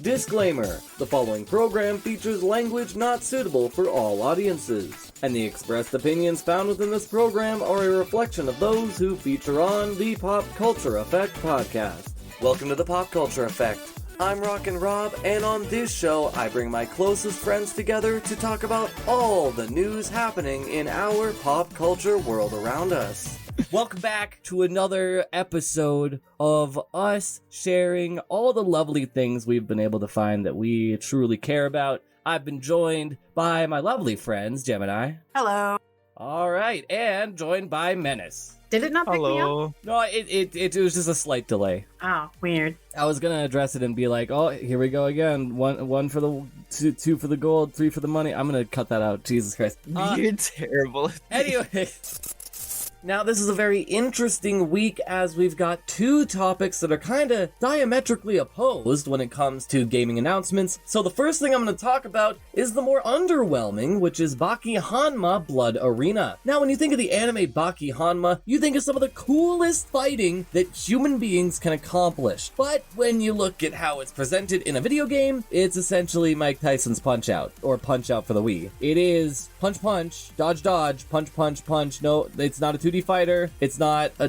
Disclaimer: the following program features language not suitable for all audiences, and the expressed opinions found within this program are a reflection of those who feature on the PopCulture Effect podcast. Welcome to the PopCulture Effect. I'm Rockin Rob, and on this show, I bring my closest friends together to talk about all the news happening in our pop culture world around us. Welcome back to another episode of us sharing all the lovely things we've been able to find that we truly care about. I've been joined by my lovely friends, Gemini. Hello. All right, and joined by Menace. Did it not pick me up? No, it was just a slight delay. Oh, weird. I was gonna address it and be like, oh, here we go again. One for the two for the gold, 3 for the money. I'm gonna cut that out. Jesus Christ. You're terrible. Anyway. Now, this is a very interesting week as we've got two topics that are kind of diametrically opposed when it comes to gaming announcements. So the first thing I'm going to talk about is the more underwhelming, which is Baki Hanma Blood Arena. Now, when you think of the anime Baki Hanma, you think of some of the coolest fighting that human beings can accomplish. But when you look at how it's presented in a video game, it's essentially Mike Tyson's Punch-Out, or Punch-Out for the Wii. It is punch, punch, dodge, dodge, punch, punch, punch. No, it's not a 2D fighter. It's not a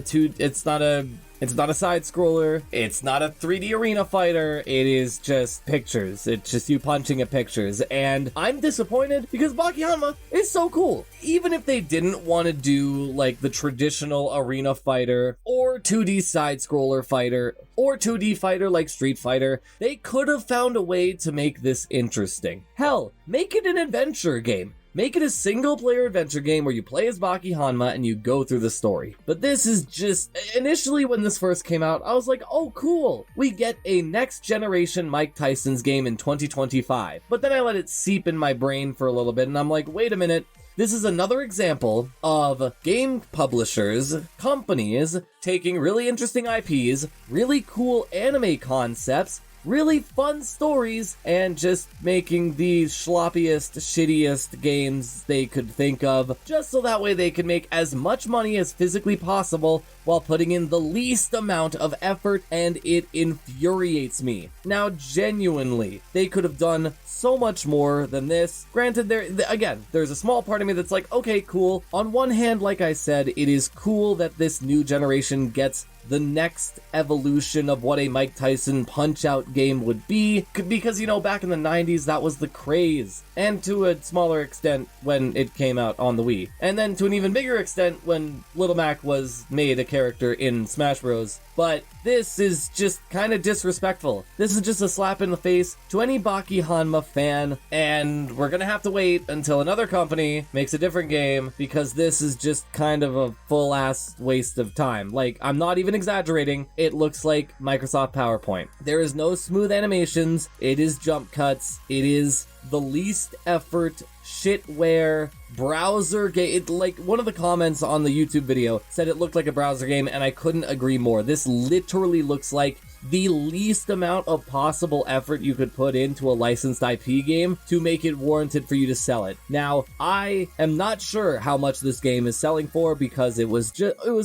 side scroller. It's not a 3D arena fighter. It is just pictures. It's just you punching at pictures. And I'm disappointed because Baki Hanma is so cool. Even if they didn't want to do like the traditional arena fighter or 2D side scroller fighter or 2D fighter like Street Fighter, they could have found a way to make this interesting. Hell, make it an adventure game. Make it a single-player adventure game where you play as Baki Hanma and you go through the story. But this is just... Initially, when this first came out, I was like, oh, cool. We get a next-generation Mike Tyson's game in 2025. But then I let it seep in my brain for a little bit, and I'm like, wait a minute. This is another example of game publishers, companies, taking really interesting IPs, really cool anime concepts, really fun stories, and just making the sloppiest, shittiest games they could think of, just so that way they can make as much money as physically possible while putting in the least amount of effort, and it infuriates me. Now, genuinely, they could have done so much more than this. Granted, there's a small part of me that's like, okay, cool. On one hand, like I said, it is cool that this new generation gets the next evolution of what a Mike Tyson Punch-Out game would be, because, you know, back in the 90s, that was the craze, and to a smaller extent when it came out on the Wii, and then to an even bigger extent when Little Mac was made a character in Smash Bros. But this is just kind of disrespectful. This is just a slap in the face to any Baki Hanma fan, and we're gonna have to wait until another company makes a different game, because this is just kind of a full-ass waste of time. Like, I'm not even exaggerating, it looks like Microsoft PowerPoint. There is no smooth animations, it is jump cuts, it is the least effort, shitware, browser game. Like, one of the comments on the YouTube video said it looked like a browser game, and I couldn't agree more. This literally looks like the least amount of possible effort you could put into a licensed IP game to make it warranted for you to sell it. Now, I am not sure how much this game is selling for because it was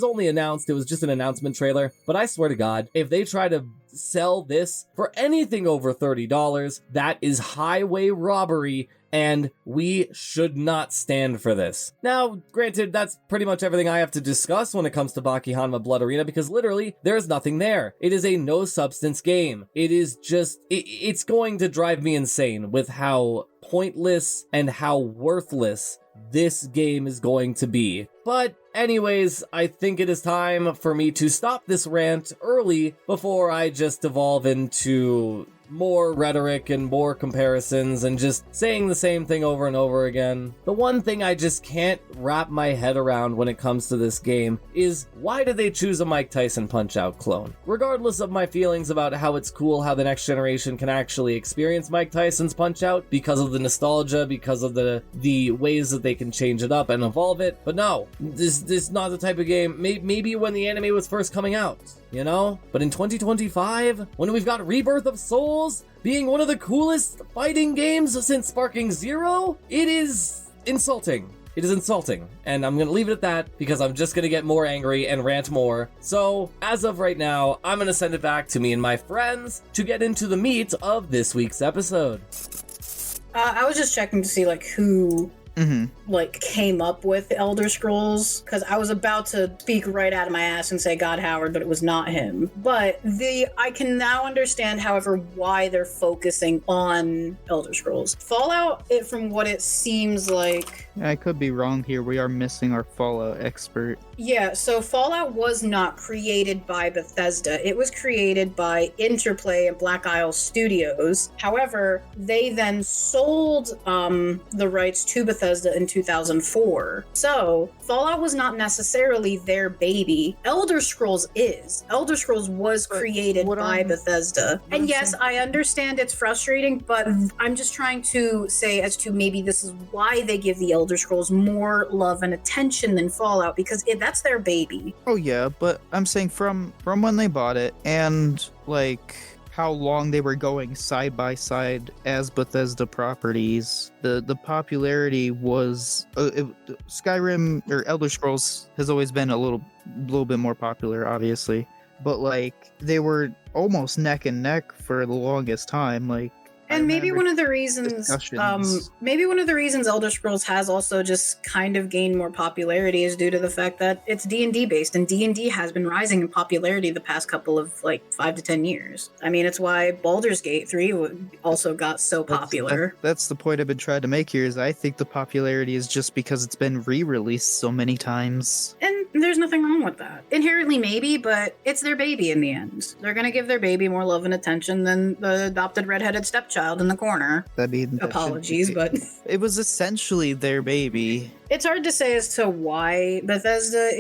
only announced, it was just an announcement trailer, but I swear to God, if they try to sell this for anything over $30, that is highway robbery, and we should not stand for this. Now, granted, that's pretty much everything I have to discuss when it comes to Baki Hanma Blood Arena, because literally, there's nothing there. It is a no-substance game. It is just... It's going to drive me insane with how pointless and how worthless this game is going to be. But anyways, I think it is time for me to stop this rant early before I just devolve into more rhetoric and more comparisons and just saying the same thing over and over again. The one thing I just can't wrap my head around when it comes to this game is, why did they choose a Mike Tyson Punch-Out clone? Regardless of my feelings about how it's cool how the next generation can actually experience Mike Tyson's Punch-Out because of the nostalgia, because of the ways that they can change it up and evolve it, but no, this is not the type of game. Maybe when the anime was first coming out, you know? But in 2025, when we've got Rebirth of Souls being one of the coolest fighting games since Sparking Zero, it is insulting. It is insulting, and I'm gonna leave it at that because I'm just gonna get more angry and rant more. So, as of right now, I'm gonna send it back to me and my friends to get into the meat of this week's episode. I was just checking to see, like, who like came up with the Elder Scrolls, because I was about to speak right out of my ass and say God Howard, but it was not him. But I can now understand, however, why they're focusing on Elder Scrolls. Fallout, from what it seems like, I could be wrong here. We are missing our Fallout expert. Yeah, so Fallout was not created by Bethesda. It was created by Interplay and Black Isle Studios. However, they then sold the rights to Bethesda in 2004. So Fallout was not necessarily their baby. Elder Scrolls is. Elder Scrolls was created by Bethesda. And yes, I understand it's frustrating, but I'm just trying to say as to maybe this is why they give the Elder Scrolls more love and attention than Fallout, because that's their baby. Oh yeah, but I'm saying from when they bought it and like how long they were going side by side as Bethesda properties, the popularity was Skyrim or Elder Scrolls has always been a little bit more popular, obviously, but like they were almost neck and neck for the longest time. Like, and maybe one of the reasons, Elder Scrolls has also just kind of gained more popularity is due to the fact that it's D&D based, and D&D has been rising in popularity the past couple of 5 to 10 years. I mean, it's why Baldur's Gate 3 also got so popular. That's the point I've been trying to make here. Is I think the popularity is just because it's been re-released so many times. And there's nothing wrong with that. Inherently, maybe, but it's their baby in the end. They're gonna give their baby more love and attention than the adopted redheaded stepchild in the corner. Apologies, but it was essentially their baby. It's hard to say as to why Bethesda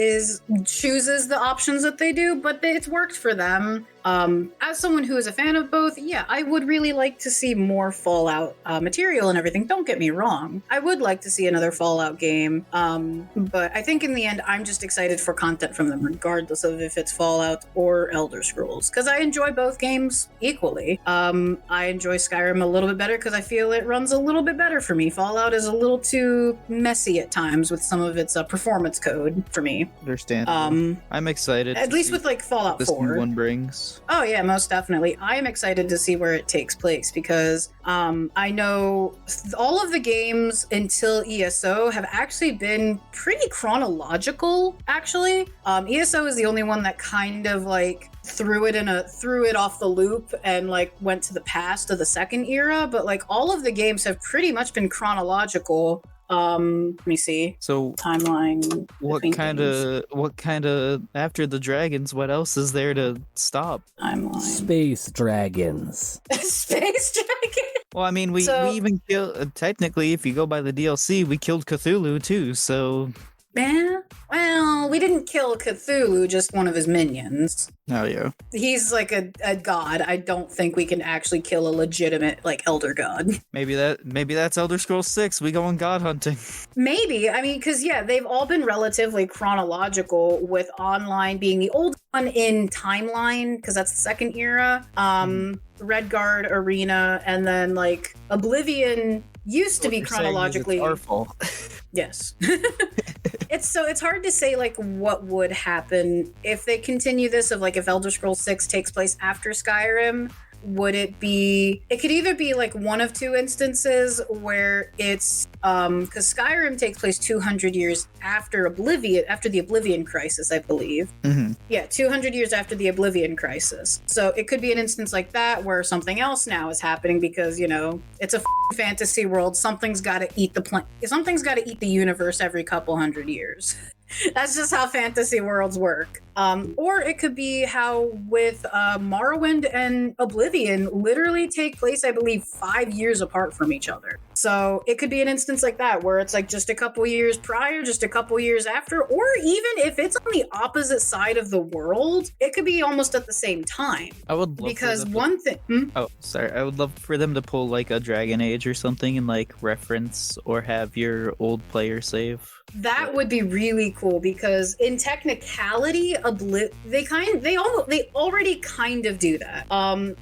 chooses the options that they do, but it's worked for them. As someone who is a fan of both, yeah, I would really like to see more Fallout material and everything. Don't get me wrong. I would like to see another Fallout game. But I think in the end, I'm just excited for content from them, regardless of if it's Fallout or Elder Scrolls, because I enjoy both games equally. I enjoy Skyrim a little bit better because I feel it runs a little bit better for me. Fallout is a little too messy at times with some of its performance code for me. Understand. I'm excited. At least with Fallout 4. This new one brings. Oh yeah, most definitely. I am excited to see where it takes place because I know all of the games until ESO have actually been pretty chronological, actually. ESO is the only one that kind of threw it off the loop and went to the past of the second era, but all of the games have pretty much been chronological. Let me see. So timeline. What kind of after the dragons, what else is there to stop? Timeline. Space dragons. Space dragons. Well, I mean, we even killed, technically, if you go by the DLC, we killed Cthulhu too, so... Yeah. Well, we didn't kill Cthulhu, just one of his minions. Oh, yeah. He's a god. I don't think we can actually kill a legitimate, elder god. Maybe that's Elder Scrolls 6. We going god hunting. Maybe. I mean, because, yeah, they've all been relatively chronological, with online being the old one in timeline, because that's the second era. Redguard, Arena, and then, Oblivion used to be chronologically... It's our fault. Yes. It's hard to say what would happen if they continue this of if Elder Scrolls 6 takes place after Skyrim. Would it could either be one of two instances where it's because Skyrim takes place 200 years after the Oblivion Crisis, I believe. Mm-hmm. Yeah, 200 years after the Oblivion Crisis. So it could be an instance like that where something else now is happening because, it's a fantasy world. Something's got to eat something's got to eat the universe every couple hundred years. That's just how fantasy worlds work. Or it could be how with Morrowind and Oblivion literally take place, I believe, 5 years apart from each other. So it could be an instance like that where it's just a couple years prior, just a couple years after, or even if it's on the opposite side of the world, it could be almost at the same time. I would love because one thing. Oh, sorry. I would love for them to pull a Dragon Age or something and reference or have your old player save. That would be really cool because in technicality, they already kind of do that.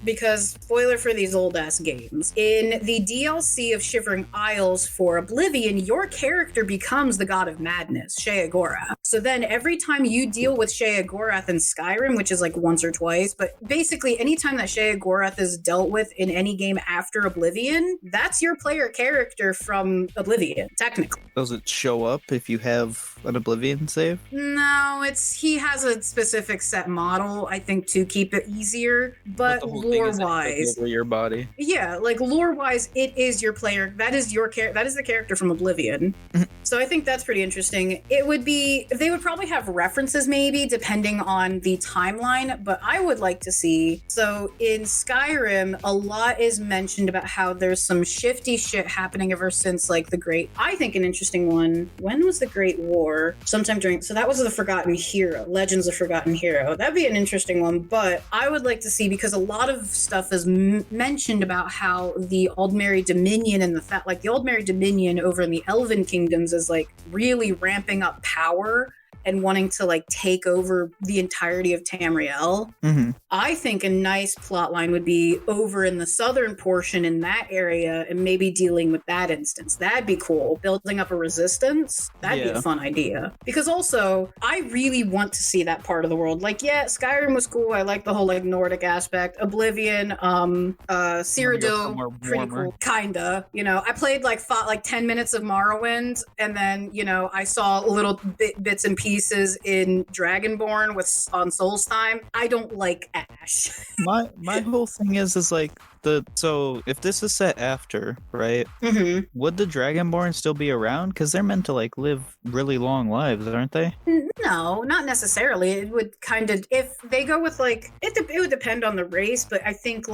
Because spoiler for these old ass games, in the DLC of Shivering Isles for Oblivion, your character becomes the god of madness, Sheogorath. So then every time you deal with Sheogorath in Skyrim, which is like once or twice, but basically anytime that Sheogorath is dealt with in any game after Oblivion, that's your player character from Oblivion, technically. Does it show up if you have an Oblivion save? No, he has a specific set model, I think, to keep it easier, but the whole thing is lore-wise, over your body. yeah, like lore-wise, it is your player. That is the character from Oblivion. So I think that's pretty interesting. They would probably have references maybe depending on the timeline, but I would like to see. So in Skyrim, a lot is mentioned about how there's some shifty shit happening ever since like I think an interesting one. When was the Great War? Sometime so that was the Forgotten Hero, Legends of Forgotten Hero. That'd be an interesting one, but I would like to see, because a lot of stuff is mentioned about how the Aldmeri Dominion and the Aldmeri Dominion over in the Elven Kingdoms is like really ramping up power and wanting to like take over the entirety of Tamriel. Mm-hmm. I think a nice plot line would be over in the southern portion in that area and maybe dealing with that instance. That'd be cool. Building up a resistance. That'd be a fun idea. Because also, I really want to see that part of the world. Like, yeah, Skyrim was cool. I like the whole like Nordic aspect. Oblivion, Cyrodiil, pretty cool. Kinda. You know, I played fought 10 minutes of Morrowind, and then, you know, I saw little bits and pieces in Dragonborn on Souls Time. I don't like Ash. my whole thing is like so if this is set after, right? Mm-hmm. Would the Dragonborn still be around? Because they're meant to like live really long lives, aren't they? No, not necessarily. It would kind of, if they go with it would depend on the race, but I think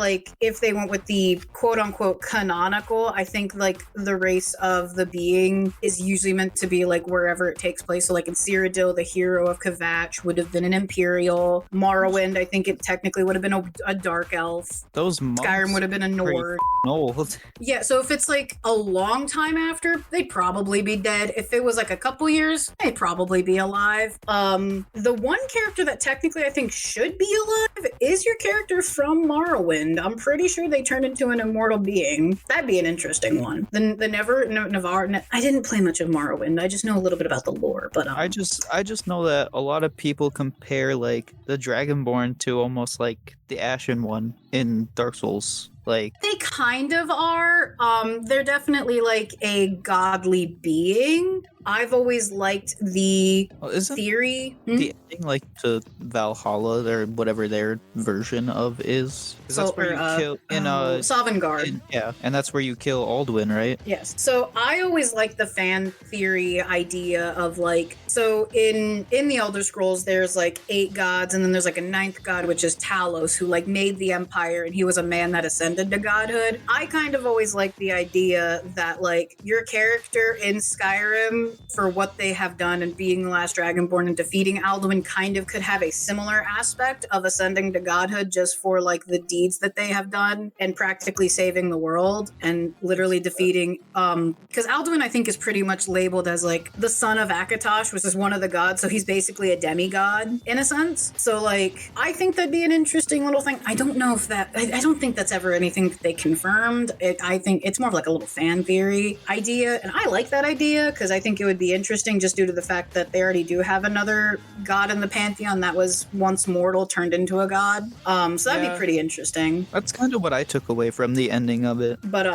if they went with the quote unquote canonical, I think the race of the being is usually meant to be wherever it takes place. So in Cyrodiil, the hero of Kvatch would have been an Imperial. Morrowind, I think it technically would have been a Dark Elf. Those monks Skyrim would have been a Nord. old. Yeah, so if it's a long time after, they'd probably be dead. If it was a couple years, they'd probably be alive. The one character that technically I think should be alive is your character from Morrowind. I'm pretty sure they turned into an immortal being. That'd be an interesting one. Navarre. I didn't play much of Morrowind. I just know a little bit about the lore, but I just know that a lot of people compare the Dragonborn to almost the Ashen one in Dark Souls. They kind of are. They're definitely a godly being. I've always liked the theory. The ending to Valhalla or whatever their version of is. That's where you kill in Sovngarde. Yeah, and that's where you kill Alduin, right? Yes. So I always like the fan theory idea of so in the Elder Scrolls there's 8 gods, and then there's a 9th god, which is Talos, who made the empire, and he was a man that ascended to godhood. I kind of always like the idea that your character in Skyrim, for what they have done and being the last Dragonborn and defeating Alduin, kind of could have a similar aspect of ascending to godhood, just for the deeds that they have done and practically saving the world and literally defeating because Alduin I think is pretty much labeled as the son of Akatosh, which is one of the gods, so he's basically a demigod in a sense. So I think that'd be an interesting little thing. I don't know if I don't think that's ever anything that they confirmed. I think it's more of a little fan theory idea, and I like that idea because I think it would be interesting just due to the fact that they already do have another god in the pantheon that was once mortal turned into a god. So that'd be pretty interesting. That's kind of what I took away from the ending of it. But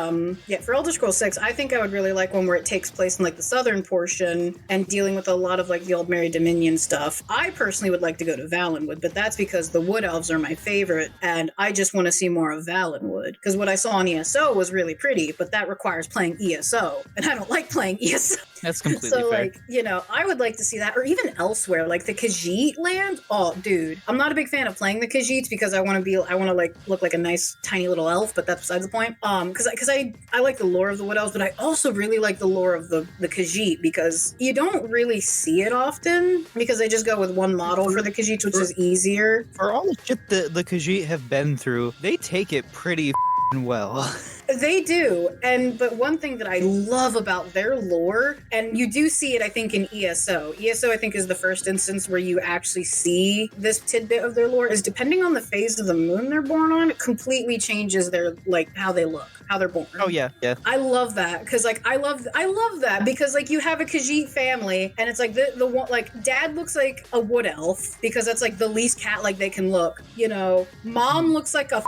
for Elder Scrolls 6, I think I would really like one where it takes place in the southern portion and dealing with a lot of the Aldmeri Dominion stuff. I personally would like to go to Valenwood, but that's because the Wood Elves are my favorite, and I just want to see more of Valenwood. Because what I saw on ESO was really pretty, but that requires playing ESO, and I don't like playing ESO. That's completely so, fair. I would like to see that, or even elsewhere, the Khajiit land. Oh, dude, I'm not a big fan of playing the Khajiits because I want to look like a nice tiny little elf, but that's besides the point. Because I like the lore of the Wood Elves, but I also really like the lore of the Khajiit because you don't really see it often because they just go with one model for the Khajiits, which is easier. For all the shit that the Khajiit have been through, they take it pretty well. They do, but one thing that I love about their lore, and you do see it, I think, in ESO. ESO, I think, is the first instance where you actually see this tidbit of their lore. Is depending on the phase of the moon they're born on, it completely changes their how they look, how they're born. Oh yeah. I love that because I love that because you have a Khajiit family and it's the one dad looks like a wood elf because that's the least cat they can look. Mom looks like a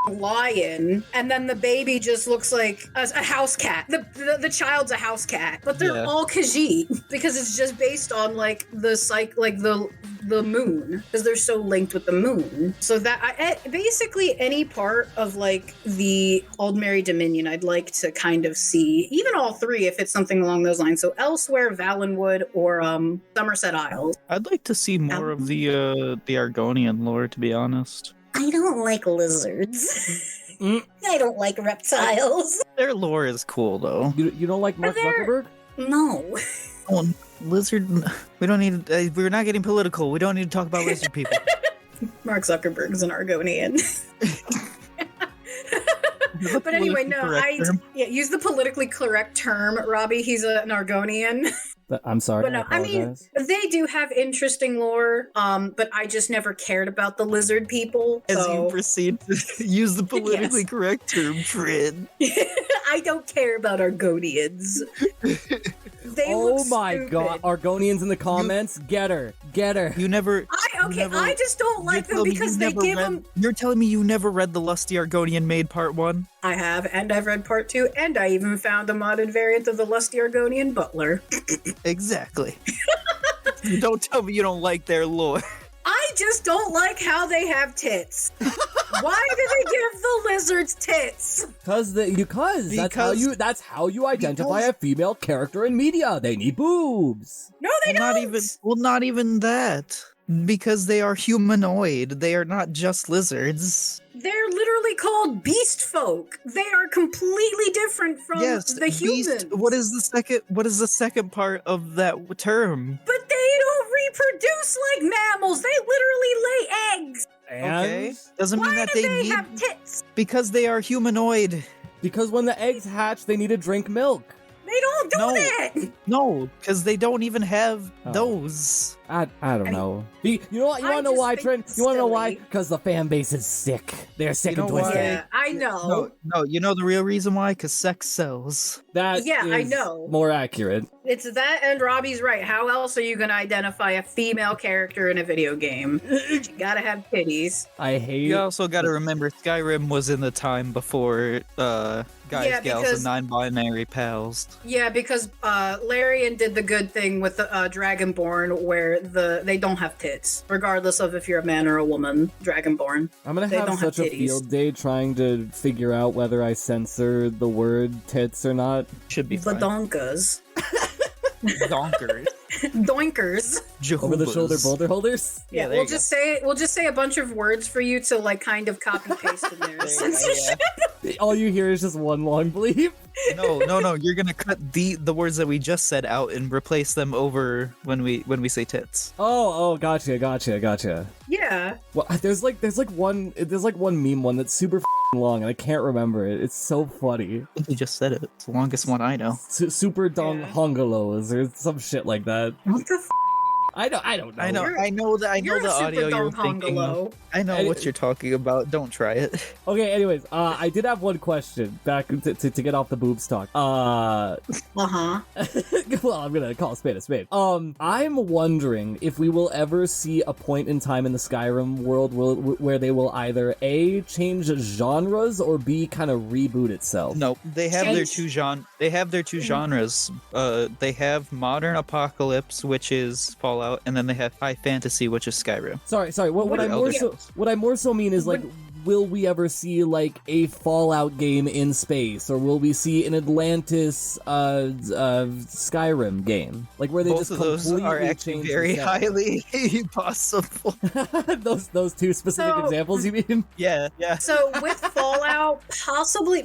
lion, and then the baby just looks like a house cat. The child's a house cat, but they're all Khajiit because it's just based on the moon, because they're so linked with the moon. So that basically any part of the Aldmeri Dominion, I'd like to kind of see, even all three, if it's something along those lines. So Elsewhere, Valenwood, or Somerset Isles. I'd like to see more of the Argonian lore, to be honest. I don't like lizards. I don't like reptiles. Their lore is cool, though. You don't like Mark Zuckerberg? No. Oh, lizard. We don't need. We're not getting political. We don't need to talk about lizard people. Mark Zuckerberg's an Argonian. But anyway, no, use the politically correct term, Robbie. He's an Argonian. I'm sorry. But no, I mean, they do have interesting lore, but I just never cared about the lizard people. As you proceed to use the politically correct term, Trin. I don't care about Argonians. Oh my god, Argonians in the comments, get her. You never. I just don't like them because they give them. You're telling me you never read The Lusty Argonian Maid Part 1? I have, and I've read Part 2, and I even found a modded variant of the Lusty Argonian Butler. Exactly. Don't tell me you don't like their lore. I just don't like how they have tits. Why do they give the lizards tits? Because that's how you identify a female character in media. They need boobs. No, they don't. Not even that. Because they are humanoid. They are not just lizards. They're literally called beast folk. They are completely different from the humans. Beast. What is the second part of that term? But they don't reproduce like mammals. They literally lay eggs. Okay. Doesn't mean that they have tits. Because they are humanoid. Because when the eggs hatch, they need to drink milk. They don't do that. No, because they don't even have those. I don't know. You know what? You want to know why, Trent? You want to know why? Because the fan base is sick. They're sick and twisted. Yeah, I know. No, you know the real reason why? Because sex sells. I know. More accurate. It's that, and Robbie's right. How else are you going to identify a female character in a video game? You gotta have titties. You also gotta remember Skyrim was in the time before guys, gals, and non-binary pals. Yeah, because Larian did the good thing with the Dragonborn, where they don't have tits, regardless of if you're a man or a woman. Dragonborn. I'm gonna have such a field day trying to figure out whether I censor the word tits or not. Should be fine. Badonkas. Donkers. Doinkers. Over the shoulder boulder holders? Yeah, we'll just say a bunch of words for you to kind of copy paste in there. Censorship. All you hear is just one long bleep. No. You're gonna cut the words that we just said out and replace them over when we say tits. Oh, gotcha. Yeah. Well, there's one meme one that's super long and I can't remember it. It's so funny. I think you just said it. It's the longest one I know. Super Dong Hongalos or some shit like that. What the I don't know. I know the audio you're thinking of. I know what you're talking about. Don't try it. Okay, anyways, I did have one question back to get off the boobs talk. Well, I'm gonna call a spade a spade. I'm wondering if we will ever see a point in time in the Skyrim world where they will either A, change genres, or B, kind of reboot itself. No, they have their two genres. They have modern apocalypse, which is Fallout, and then they have high fantasy, which is Skyrim. Sorry. What I more so mean is will we ever see a Fallout game in space, or will we see an Atlantis Skyrim game, where they both just of those are actually very highly possible. those two specific examples, you mean? Yeah. So with Fallout, possibly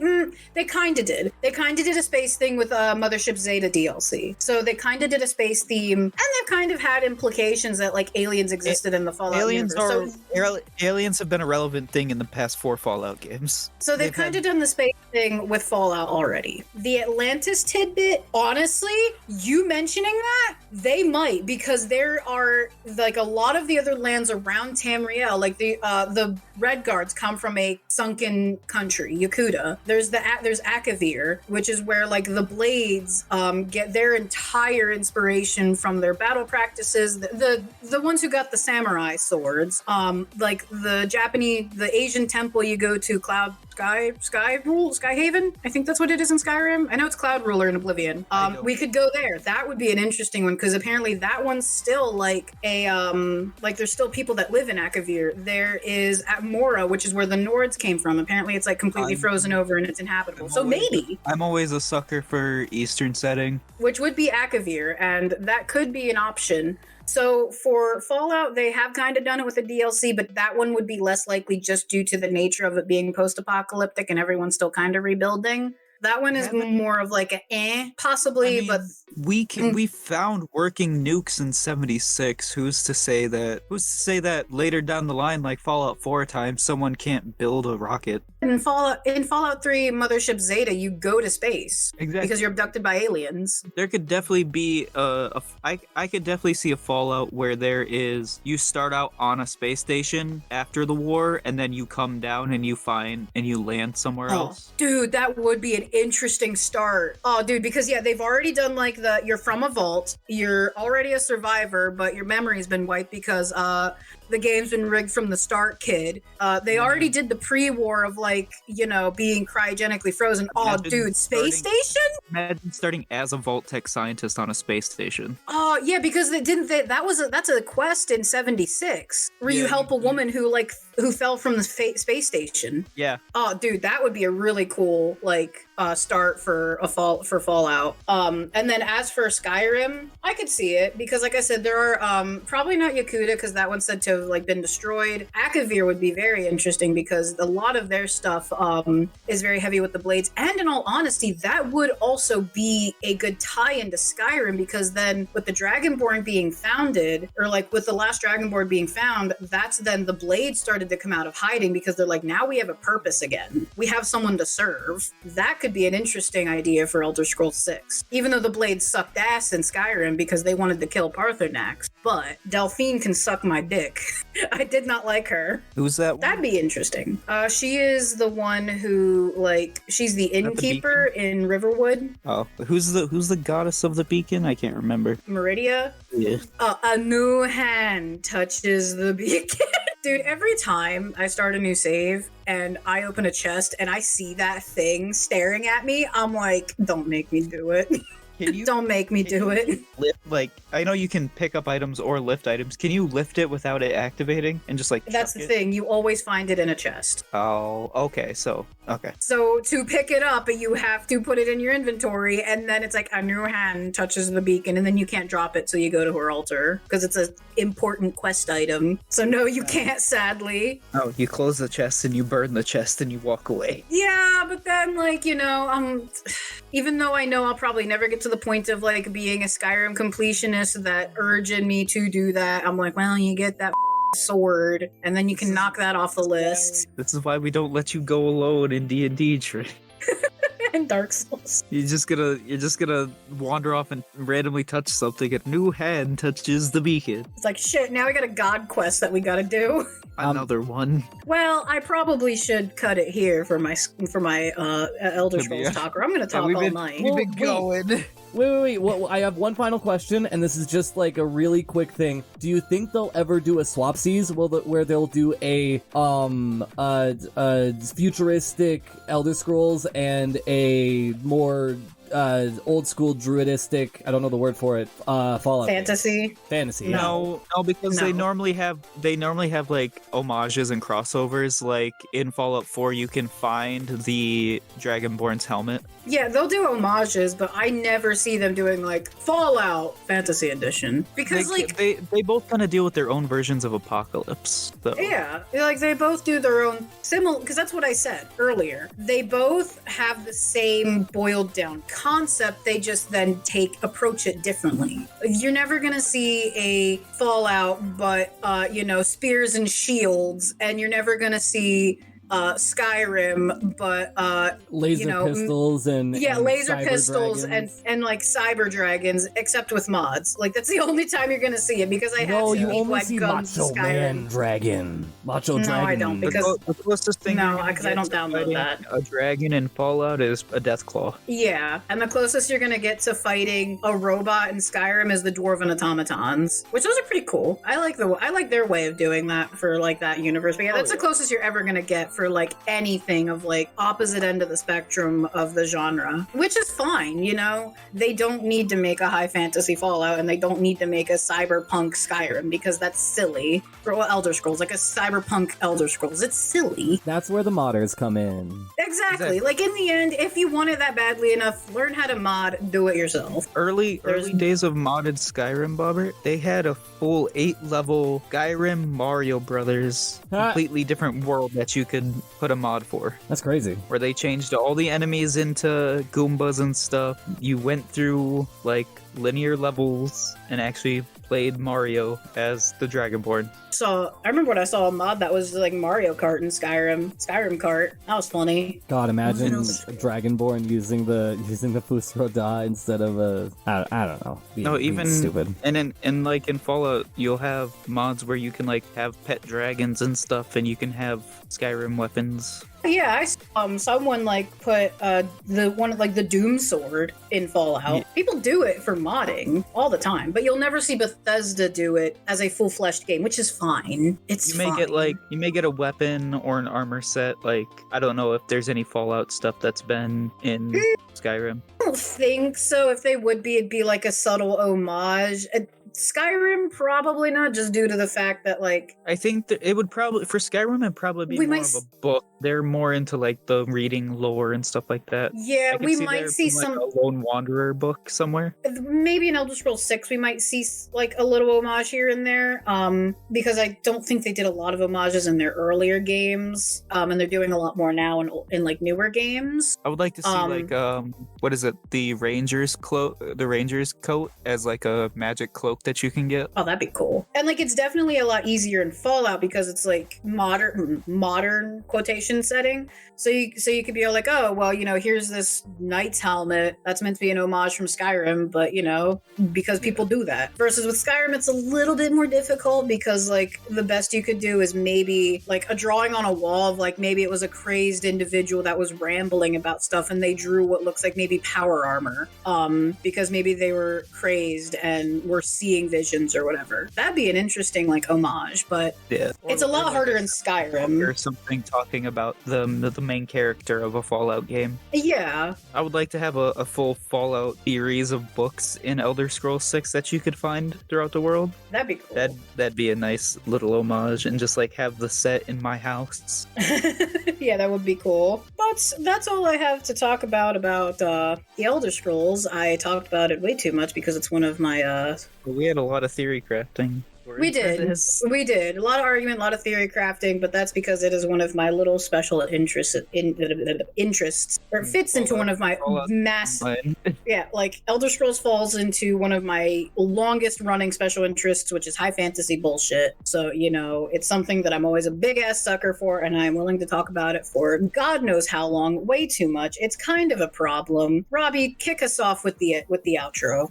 they kind of did. They kind of did a space thing with Mothership Zeta DLC. So they kind of did a space theme, and they've kind of had implications that aliens existed in the Fallout universe. Aliens have been a relevant thing in the past 4 Fallout games. So they've kind of done the space thing with Fallout already. The Atlantis tidbit, honestly, you mentioning that, they might, because there are like a lot of the other lands around Tamriel, like the Red Guards come from a sunken country, Yakuta. There's Akavir, which is where like the Blades get their entire inspiration from their battle practices. The ones who got the samurai swords, like the Asian temple you go to, Skyhaven? I think that's what it is in Skyrim. I know it's Cloud Ruler in Oblivion. We could go there. That would be an interesting one, because apparently that one's still like like there's still people that live in Akavir. There is at Mora, which is where the Nords came from. Apparently it's like completely frozen over and it's inhabitable. Maybe. I'm always a sucker for Eastern setting. Which would be Akavir, and that could be an option. So for Fallout, they have kind of done it with a DLC, but that one would be less likely just due to the nature of it being post-apocalyptic and everyone's still kind of rebuilding. That one is more of like possibly, but we found working nukes in 76. Who's to say that later down the line, like Fallout 4 time, someone can't build a rocket? In Fallout 3 Mothership Zeta, you go to space. Exactly. Because you're abducted by aliens. There could definitely be I could definitely see a Fallout where you start out on a space station after the war, and then you come down and you land somewhere else. Dude, that would be an interesting start. Oh, dude, because they've already done like you're from a vault, you're already a survivor, but your memory's been wiped because the game's been rigged from the start, kid. They already did the pre-war of being cryogenically frozen. Space station? Imagine starting as a vault tech scientist on a space station. Oh, yeah, because that's a quest in 76 where you help a woman who fell from the space station. Yeah. Oh, dude, that would be a really cool start for Fallout. And then as for Skyrim, I could see it because, like I said, there are probably not Yakuta because that one's said to have been destroyed. Akavir would be very interesting because a lot of their stuff is very heavy with the Blades. And in all honesty, that would also be a good tie into Skyrim because then with the Dragonborn being founded, or with the last Dragonborn being found, that's then the Blades started to come out of hiding because they're like, now we have a purpose again. We have someone to serve. That could be an interesting idea for Elder Scrolls 6. Even though the Blades sucked ass in Skyrim because they wanted to kill Paarthurnax. But Delphine can suck my dick. I did not like her. Who's that one? That'd be interesting. She is the one who, she's the innkeeper in Riverwood. Oh, who's the goddess of the beacon? I can't remember. Meridia? Yeah. A new hand touches the beacon. Dude, every time I start a new save and I open a chest and I see that thing staring at me, I'm like, don't make me do it. Don't make me do it. I know you can pick up items or lift items. Can you lift it without it activating and just That's the thing. You always find it in a chest. Oh, okay. Okay. So to pick it up, you have to put it in your inventory, and then it's a new hand touches the beacon, and then you can't drop it till you go to her altar because it's an important quest item. So no, you can't, sadly. Oh, you close the chest and you burn the chest and you walk away. Yeah, but then even though I know I'll probably never get to the point of being a Skyrim completionist, that urge in me to do that, I'm like, well, you get that sword and then you can knock that off the list. This is why we don't let you go alone in D&D, Trey. And Dark Souls. You're just gonna wander off and randomly touch something. A new hand touches the beacon. It's like, shit, now we got a god quest that we gotta do. Another one. Well, I probably should cut it here for my Elder Scrolls talk, or I'm gonna talk all night. We've been going. Wait. Well, I have one final question, and this is just a really quick thing. Do you think they'll ever do a swapsies where they'll do a futuristic Elder Scrolls and a more old school druidistic, I don't know the word for it, Fallout fantasy. No, because they normally have homages and crossovers. In Fallout 4 you can find the Dragonborn's helmet. Yeah, they'll do homages, but I never see them doing Fallout Fantasy Edition because they both kind of deal with their own versions of Apocalypse, though. Yeah, they both do their own similar, because that's what I said earlier. They both have the same boiled down concept, they just then approach it differently. You're never gonna see a Fallout but spears and shields, and you're never gonna see Skyrim, but Laser pistols and laser cyber pistols dragons. and like cyber dragons, except with mods. Like that's the only time you're gonna see it because I have No, seen you people only add see guns to Macho Skyrim. Man Dragon. Macho No, Dragon. I don't, because The closest thing No, you're gonna 'cause I get don't to download fighting that. a dragon in Fallout is a Deathclaw. yeah, and the closest you're gonna get to fighting a robot in Skyrim is the dwarven automatons, which those are pretty cool. I like their way of doing that for like that universe. But yeah, that's the closest you're ever gonna get for like anything of like opposite end of the spectrum of the genre, which is fine. You know, they don't need to make a high fantasy Fallout, and they don't need to make a cyberpunk Skyrim because that's silly. For Elder Scrolls, like a cyberpunk Elder Scrolls, it's silly. That's where the modders come in. Exactly. Like in the end, if you want it that badly enough, learn how to mod, do it yourself. Early days of modded Skyrim, Bobbert, they had a full 8-level Skyrim Mario Brothers, completely different world that you could put a mod for. That's crazy. Where they changed all the enemies into Goombas and stuff. You went through like linear levels and actually played Mario as the Dragonborn. So I remember when I saw a mod that was like Mario Kart in Skyrim Kart. That was funny. God, imagine Dragonborn using the Fusro Da instead of I don't know. Being stupid. And in Fallout, you'll have mods where you can like have pet dragons and stuff, and you can have Skyrim weapons. Yeah, I saw someone like put the Doom sword in Fallout. Yeah. People do it for modding all the time, but you'll never see Bethesda do it as a full-fleshed game, which is fine. You may get a weapon or an armor set. Like, I don't know if there's any Fallout stuff that's been in Skyrim. I don't think so. If they would be, it'd be like a subtle homage. Skyrim, probably not, just due to the fact that, like... I think that it would probably, for Skyrim, it'd probably be more of a book. They're more into, like, the reading lore and stuff like that. Yeah, we might see some... Like, a Lone Wanderer book somewhere. Maybe in Elder Scrolls 6, we might see, like, a little homage here and there, because I don't think they did a lot of homages in their earlier games, and they're doing a lot more now in like, newer games. I would like to see, what is it? The Ranger's coat as, like, a magic cloak that you can get. Oh, that'd be cool. And like it's definitely a lot easier in Fallout because it's like modern quotation setting. So you could be like, oh well, you know, here's this knight's helmet that's meant to be an homage from Skyrim, but you know, because people do that. Versus with Skyrim, it's a little bit more difficult because like the best you could do is maybe like a drawing on a wall of like maybe it was a crazed individual that was rambling about stuff and they drew what looks like maybe power armor, because maybe they were crazed and were seeing visions or whatever. That'd be an interesting like homage, but yeah, it's a lot harder in Skyrim. Or something talking about the main character of a Fallout game. Yeah. I would like to have a full Fallout series of books in Elder Scrolls 6 that you could find throughout the world. That'd be cool. That'd be a nice little homage, and just like have the set in my house. Yeah, that would be cool. But that's all I have to talk about the Elder Scrolls. I talked about it way too much because it's one of my We had a lot of theory crafting. We did. A lot of argument, a lot of theory crafting, but that's because it is one of my little special interests, or it fits into one of my yeah, like Elder Scrolls falls into one of my longest running special interests, which is high fantasy bullshit. So, you know, it's something that I'm always a big ass sucker for, and I'm willing to talk about it for God knows how long, way too much. It's kind of a problem. Robbie, kick us off with the outro.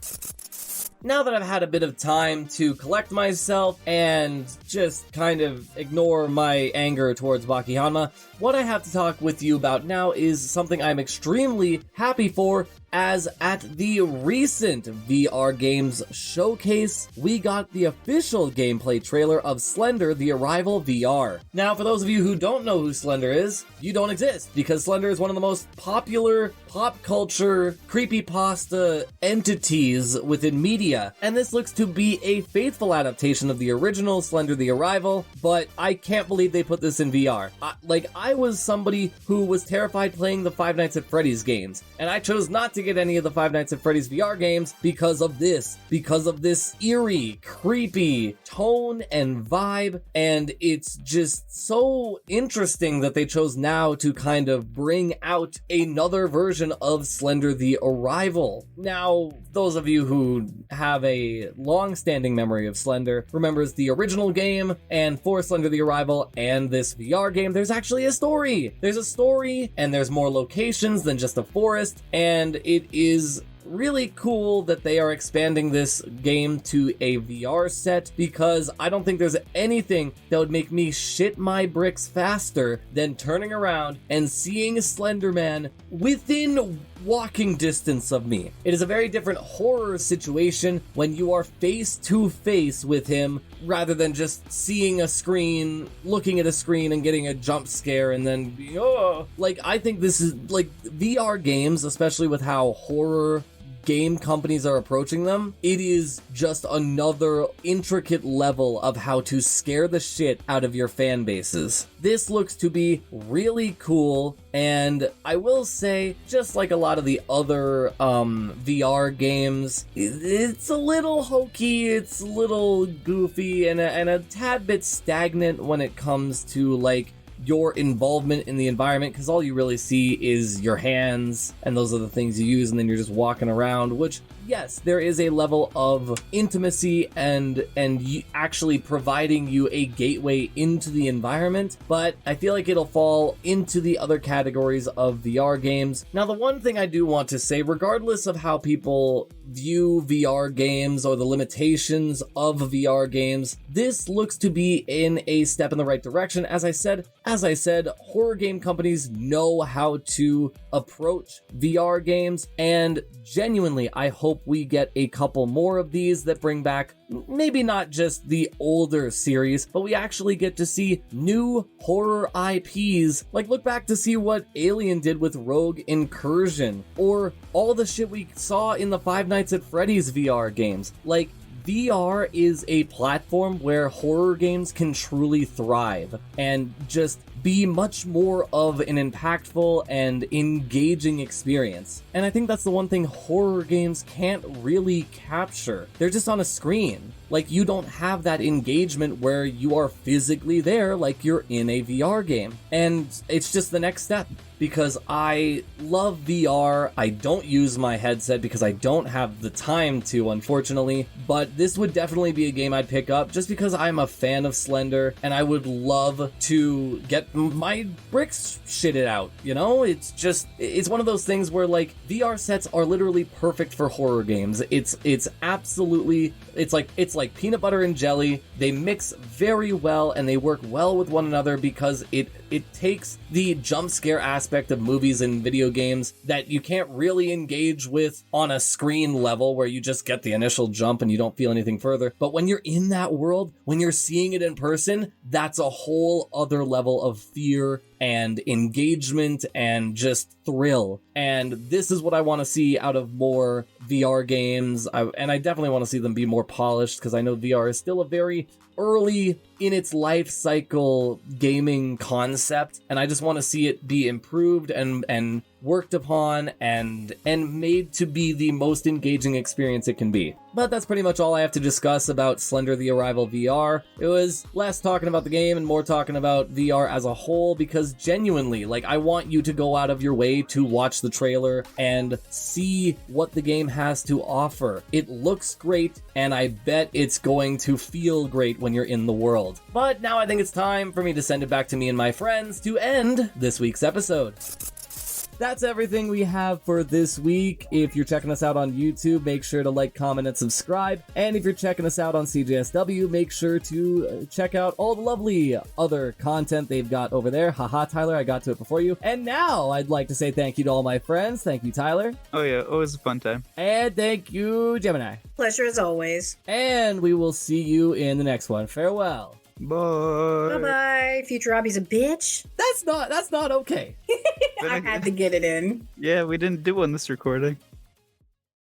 Now that I've had a bit of time to collect myself and just kind of ignore my anger towards Baki Hanma, what I have to talk with you about now is something I'm extremely happy for, as at the recent VR Games showcase, we got the official gameplay trailer of Slender the Arrival VR. Now, for those of you who don't know who Slender is, you don't exist, because Slender is one of the most popular pop culture creepypasta entities within media, and this looks to be a faithful adaptation of the original Slender the Arrival, but I can't believe they put this in VR. I was somebody who was terrified playing the Five Nights at Freddy's games, and I chose not to to get any of the Five Nights at Freddy's VR games because of this eerie, creepy tone and vibe, and it's just so interesting that they chose now to kind of bring out another version of Slender the Arrival. Now, those of you who have a long-standing memory of Slender remembers the original game, and for Slender the Arrival and this VR game, there's actually a story. There's a story, and there's more locations than just a forest, and it is really cool that they are expanding this game to a VR set, because I don't think there's anything that would make me shit my bricks faster than turning around and seeing Slender Man within walking distance of me. It is a very different horror situation when you are face to face with him rather than just seeing a screen, looking at a screen and getting a jump scare and then being, oh. Like, I think this is, like, VR games, especially with how horror game companies are approaching them, it is just another intricate level of how to scare the shit out of your fan bases. This looks to be really cool, and I will say, just like a lot of the other VR games, it's a little hokey, it's a little goofy, and a tad bit stagnant when it comes to, like, your involvement in the environment, because all you really see is your hands, and those are the things you use, and then you're just walking around, which, yes, there is a level of intimacy and actually providing you a gateway into the environment, but I feel like it'll fall into the other categories of VR games. Now, the one thing I do want to say, regardless of how people view VR games or the limitations of VR games, this looks to be in a step in the right direction. As I said, horror game companies know how to approach VR games, and genuinely, I hope we get a couple more of these that bring back maybe not just the older series, but we actually get to see new horror IPs. Like, look back to see what Alien did with Rogue Incursion, or all the shit we saw in the Five Nights at Freddy's VR games. Like, VR is a platform where horror games can truly thrive and just be much more of an impactful and engaging experience. And I think that's the one thing horror games can't really capture. They're just on a screen. Like, you don't have that engagement where you are physically there like you're in a VR game. And it's just the next step, because I love VR. I don't use my headset because I don't have the time to, unfortunately, but this would definitely be a game I'd pick up just because I'm a fan of Slender and I would love to get my bricks shitted out, you know? It's one of those things where, like, VR sets are literally perfect for horror games. It's absolutely, it's like peanut butter and jelly. They mix very well and they work well with one another because it takes the jump scare aspect of movies and video games that you can't really engage with on a screen level where you just get the initial jump and you don't feel anything further. But when you're in that world, when you're seeing it in person, that's a whole other level of fear and engagement and just thrill. And this is what I want to see out of more VR games. And I definitely want to see them be more polished, because I know VR is still a very early in its life cycle gaming concept, and I just want to see it be improved and worked upon and made to be the most engaging experience it can be. But that's pretty much all I have to discuss about Slender the Arrival VR. It was less talking about the game and more talking about VR as a whole, because genuinely, like, I want you to go out of your way to watch the trailer and see what the game has to offer. It looks great, and I bet it's going to feel great when you're in the world. But now I think it's time for me to send it back to me and my friends to end this week's episode. That's everything we have for this week. If you're checking us out on YouTube, make sure to like, comment, and subscribe. And if you're checking us out on CJSW, make sure to check out all the lovely other content they've got over there. Haha, Tyler, I got to it before you. And now I'd like to say thank you to all my friends. Thank you, Tyler. Oh yeah, always a fun time. And thank you, Gemini. Pleasure as always. And we will see you in the next one. Farewell. Bye. Bye-bye. Future Robbie's a bitch. That's not okay. I had to get it in. Yeah, we didn't do on this recording.